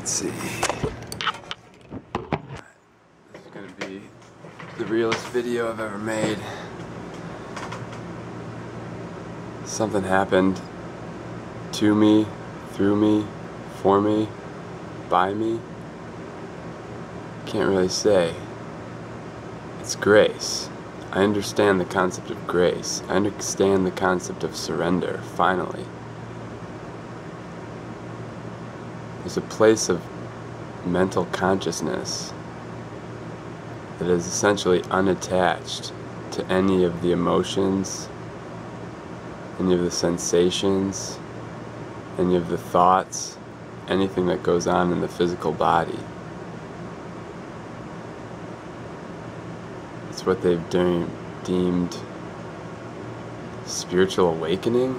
Let's see. This is gonna be the realest video I've ever made. Something happened to me, through me, for me, by me. Can't really say. It's grace. I understand the concept of grace. I understand the concept of surrender, finally. There's a place of mental consciousness that is essentially unattached to any of the emotions, any of the sensations, any of the thoughts, anything that goes on in the physical body. It's what they've deemed spiritual awakening.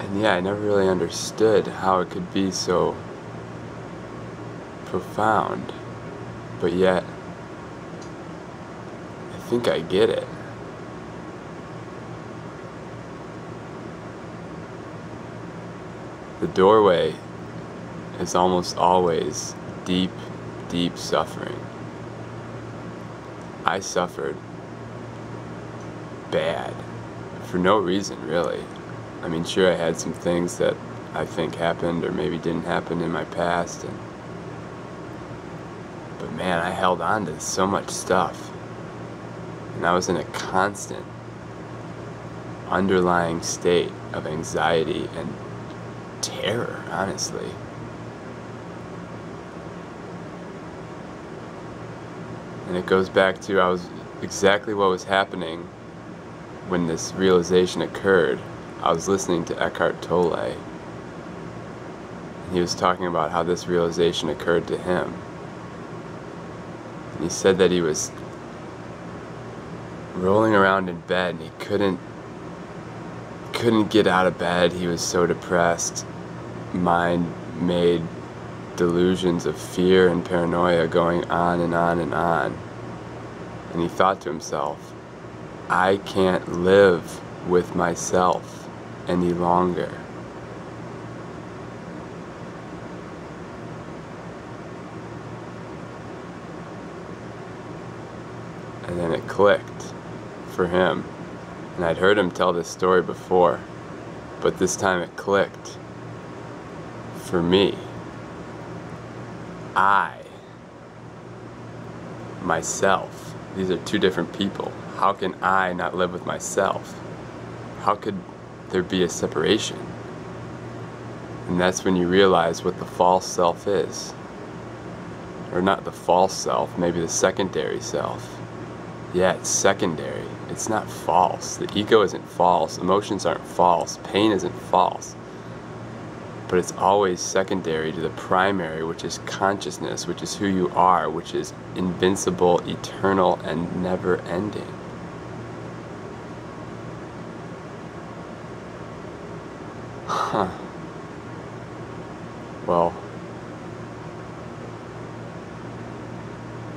And yeah, I never really understood how it could be so profound, but yet I think I get it. The doorway is almost always deep, deep suffering. I suffered bad for no reason, really. I mean, sure, I had some things that I think happened or maybe didn't happen in my past, but man, I held on to so much stuff, and I was in a constant underlying state of anxiety and terror, honestly. And it goes back to exactly what was happening when this realization occurred. I was listening to Eckhart Tolle, and he was talking about how this realization occurred to him. And he said that he was rolling around in bed and he couldn't get out of bed. He was so depressed. Mind made delusions of fear and paranoia going on and on and on. And he thought to himself, I can't live with myself any longer. And then it clicked for him. And I'd heard him tell this story before, but this time it clicked for me. Myself. These are two different people. How can I not live with myself? How could there be a separation? And that's when you realize what the false self is. Or not the false self, maybe the secondary self. Yeah, it's secondary. It's not false. The ego isn't false. Emotions aren't false. Pain isn't false. But it's always secondary to the primary, which is consciousness, which is who you are, which is invincible, eternal, and never-ending. Huh. Well,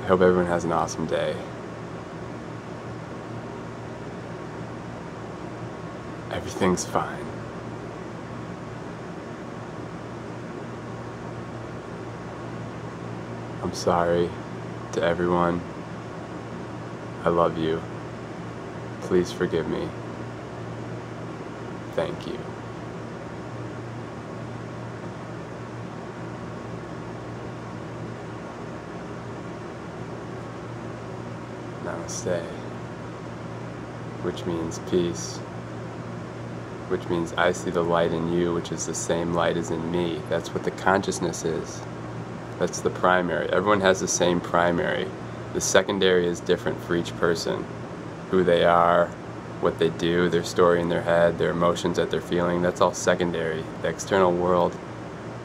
I hope everyone has an awesome day. Everything's fine. I'm sorry to everyone. I love you. Please forgive me. Thank you. Namaste. Which means peace. Which means I see the light in you, which is the same light as in me. That's what the consciousness is. That's the primary. Everyone has the same primary. The secondary is different for each person. Who they are, what they do, their story in their head, their emotions that they're feeling, that's all secondary. The external world,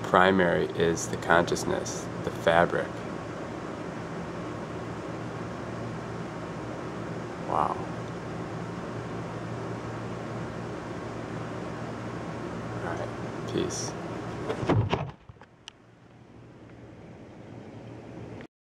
primary is the consciousness, the fabric. Wow. All right, peace.